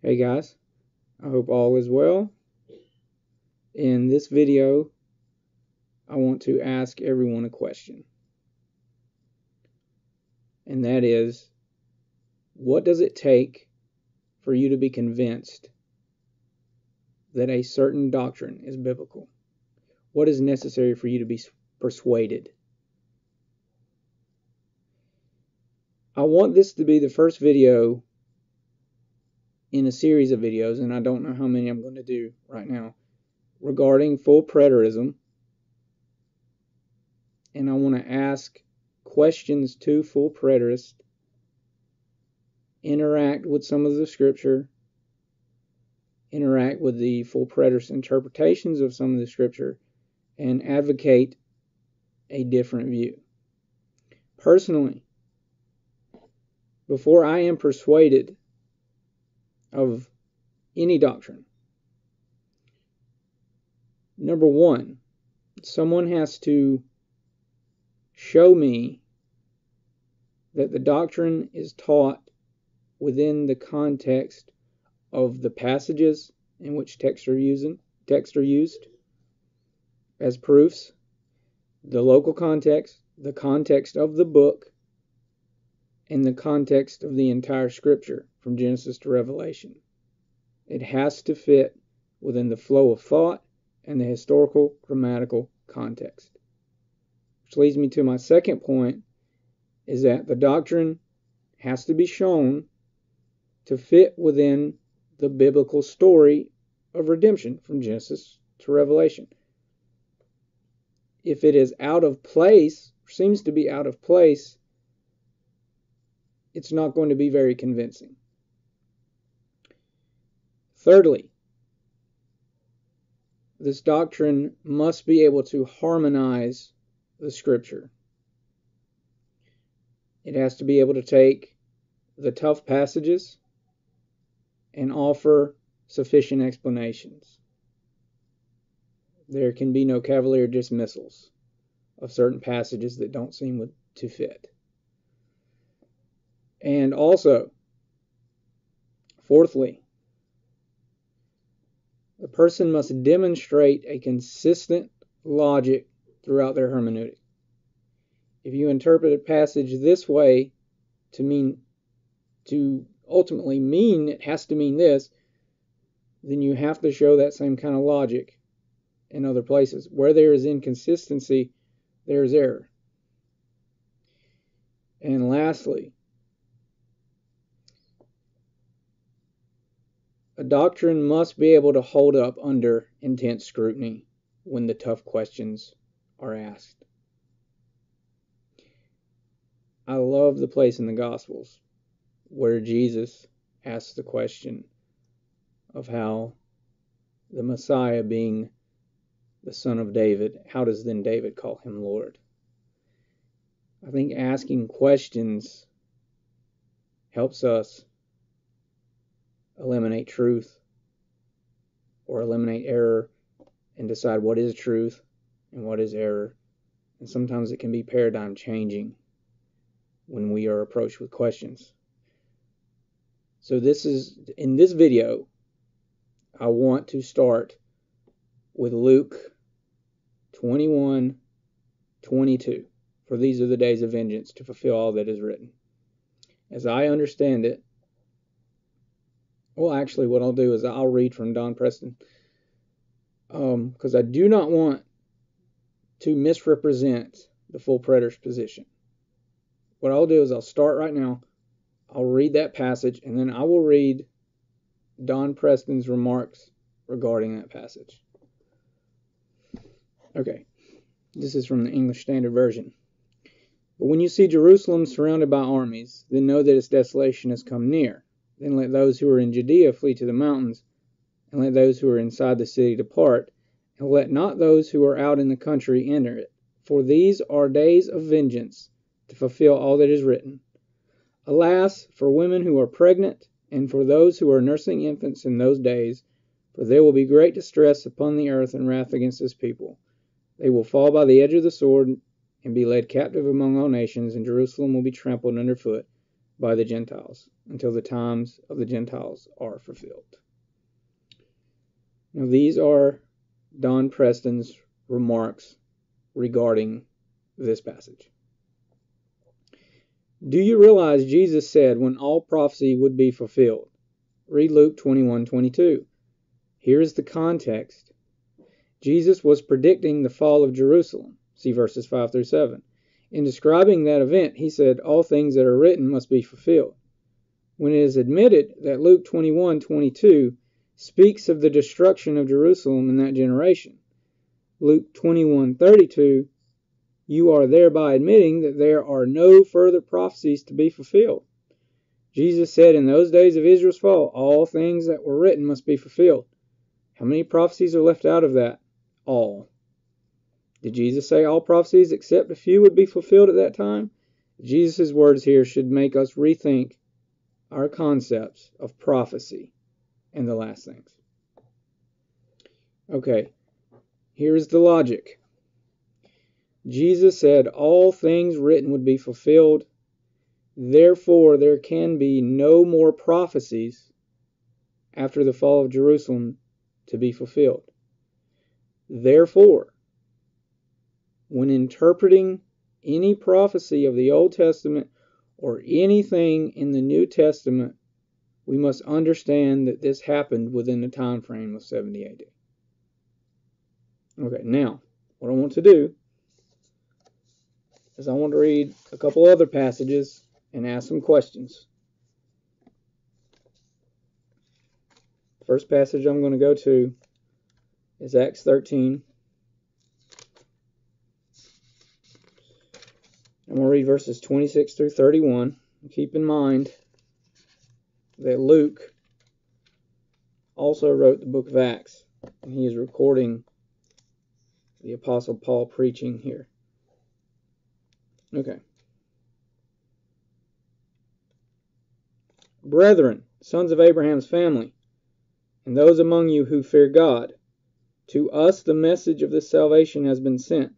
Hey guys, I hope all is well. In this video, I want to ask everyone a question. And that is, what does it take for you to be convinced that a certain doctrine is biblical? What is necessary for you to be persuaded? I want this to be the first video in a series of videos, and I don't know how many I'm going to do right now, regarding full preterism. And I want to ask questions to full preterists, interact with some of the scripture, interact with the full preterist interpretations of some of the scripture, and advocate a different view. Personally, before I am persuaded of any doctrine, number one, someone has to show me that the doctrine is taught within the context of the passages in which texts are used as proofs, the local context, the context of the book, and the context of the entire scripture from Genesis to Revelation. It has to fit within the flow of thought and the historical grammatical context. Which leads me to my second point, is that the doctrine has to be shown to fit within the biblical story of redemption from Genesis to Revelation. If it is out of place, or seems to be out of place, it's not going to be very convincing. Thirdly, this doctrine must be able to harmonize the scripture. It has to be able to take the tough passages and offer sufficient explanations. There can be no cavalier dismissals of certain passages that don't seem to fit. And also, fourthly, the person must demonstrate a consistent logic throughout their hermeneutic. If you interpret a passage this way to ultimately mean it has to mean this, then you have to show that same kind of logic in other places. Where there is inconsistency, there is error. And lastly, a doctrine must be able to hold up under intense scrutiny when the tough questions are asked. I love the place in the Gospels where Jesus asks the question of how the Messiah, being the son of David, how does then David call him Lord? I think asking questions helps us eliminate truth or eliminate error and decide what is truth and what is error. And sometimes it can be paradigm changing when we are approached with questions. So in this video, I want to start with Luke 21:22. For these are the days of vengeance, to fulfill all that is written. As I understand it, well, actually, what I'll do is I'll read from Don Preston, because I do not want to misrepresent the full preterist position. What I'll do is I'll start right now. I'll read that passage, and then I will read Don Preston's remarks regarding that passage. Okay, this is from the English Standard Version. But when you see Jerusalem surrounded by armies, then know that its desolation has come near. Then let those who are in Judea flee to the mountains, and let those who are inside the city depart, and let not those who are out in the country enter it. For these are days of vengeance, to fulfill all that is written. Alas, for women who are pregnant, and for those who are nursing infants in those days, for there will be great distress upon the earth and wrath against this people. They will fall by the edge of the sword, and be led captive among all nations, and Jerusalem will be trampled underfoot, by the Gentiles until the times of the Gentiles are fulfilled. Now, these are Don Preston's remarks regarding this passage. Do you realize Jesus said when all prophecy would be fulfilled? Read Luke 21:22. Here is the context. Jesus was predicting the fall of Jerusalem. See verses 5 through 7. In describing that event, he said, all things that are written must be fulfilled. When it is admitted that Luke 21:22 speaks of the destruction of Jerusalem in that generation, Luke 21:32, you are thereby admitting that there are no further prophecies to be fulfilled. Jesus said in those days of Israel's fall, all things that were written must be fulfilled. How many prophecies are left out of that? All. Did Jesus say all prophecies except a few would be fulfilled at that time? Jesus' words here should make us rethink our concepts of prophecy and the last things. Okay, here's the logic. Jesus said all things written would be fulfilled. Therefore, there can be no more prophecies after the fall of Jerusalem to be fulfilled. Therefore, when interpreting any prophecy of the Old Testament or anything in the New Testament, we must understand that this happened within the time frame of 70 AD. Okay, now, what I want to do is I want to read a couple other passages and ask some questions. The first passage I'm going to go to is Acts 13. I'm going to read verses 26 through 31. Keep in mind that Luke also wrote the book of Acts, and he is recording the Apostle Paul preaching here. Okay. Brethren, sons of Abraham's family, and those among you who fear God, to us the message of this salvation has been sent.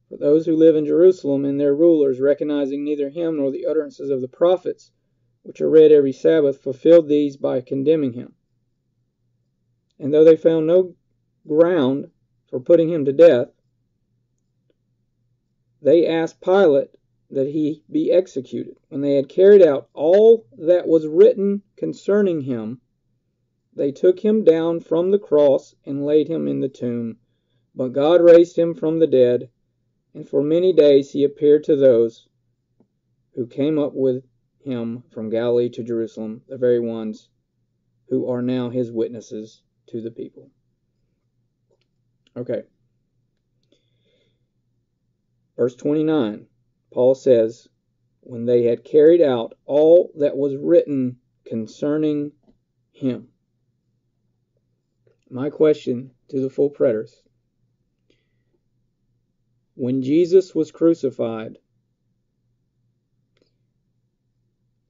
For those who live in Jerusalem and their rulers, recognizing neither him nor the utterances of the prophets, which are read every Sabbath, fulfilled these by condemning him. And though they found no ground for putting him to death, they asked Pilate that he be executed. When they had carried out all that was written concerning him, they took him down from the cross and laid him in the tomb. But God raised him from the dead, and for many days he appeared to those who came up with him from Galilee to Jerusalem, the very ones who are now his witnesses to the people. Okay. Verse 29, Paul says, when they had carried out all that was written concerning him. My question to the full preterists: when Jesus was crucified,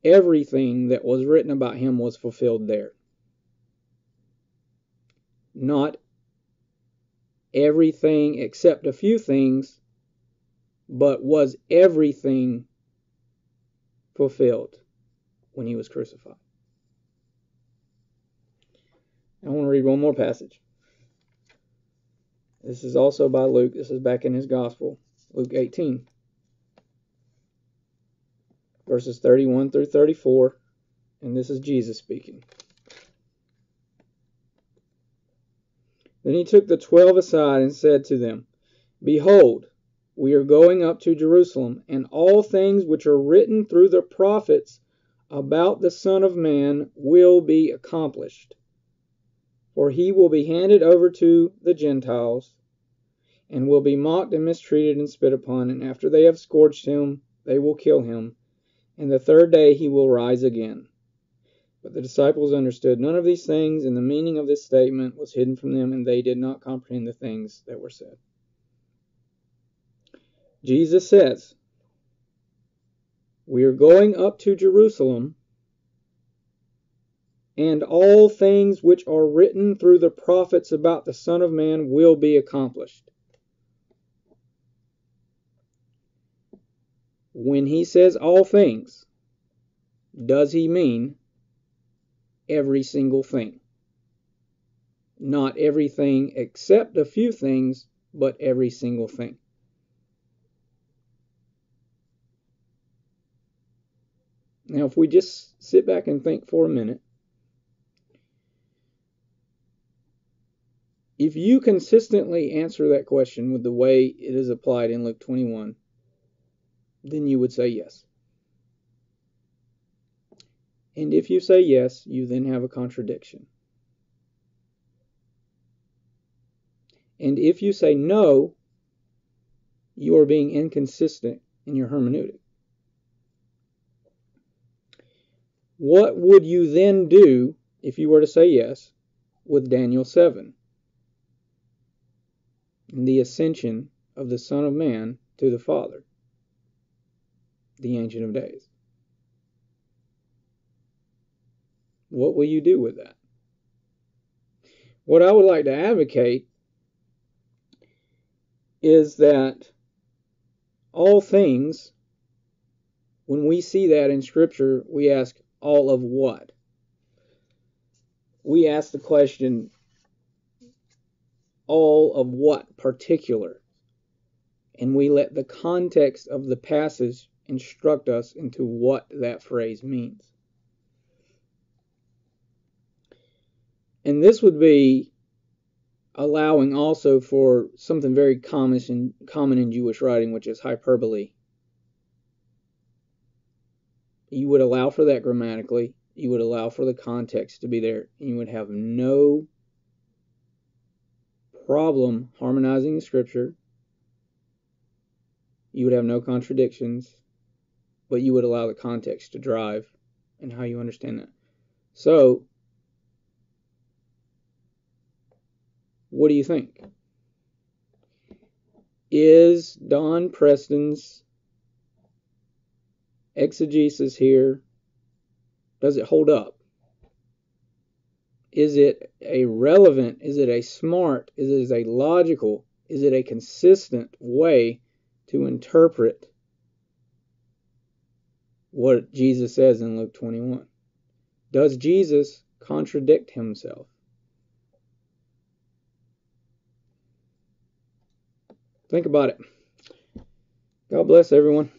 everything that was written about him was fulfilled there. Not everything except a few things, but was everything fulfilled when he was crucified? I want to read one more passage. This is also by Luke. This is back in his gospel. Luke 18. Verses 31 through 34. And this is Jesus speaking. Then he took the 12 aside and said to them, Behold, we are going up to Jerusalem, and all things which are written through the prophets about the Son of Man will be accomplished. For he will be handed over to the Gentiles, and will be mocked and mistreated and spit upon, and after they have scourged him, they will kill him, and the third day he will rise again. But the disciples understood none of these things, and the meaning of this statement was hidden from them, and they did not comprehend the things that were said. Jesus says, we are going up to Jerusalem, and all things which are written through the prophets about the Son of Man will be accomplished. When he says all things, does he mean every single thing? Not everything except a few things, but every single thing. Now, if we just sit back and think for a minute, if you consistently answer that question with the way it is applied in Luke 21, then you would say yes. And if you say yes, you then have a contradiction. And if you say no, you are being inconsistent in your hermeneutic. What would you then do if you were to say yes with Daniel 7 and the ascension of the Son of Man to the Father, the Ancient of Days? What will you do with that? What I would like to advocate is that all things, when we see that in Scripture, we ask, all of what? We ask the question, all of what particular? And we let the context of the passage instruct us into what that phrase means. And this would be allowing also for something very common in Jewish writing, which is hyperbole. You would allow for that grammatically. You would allow for the context to be there. And you would have no problem harmonizing the Scripture. You would have no contradictions, but you would allow the context to drive and how you understand that. So, what do you think? Is Don Preston's exegesis here, does it hold up? Is it a relevant, is it a smart, is it a logical, is it a consistent way to interpret what Jesus says in Luke 21? Does Jesus contradict himself? Think about it. God bless everyone.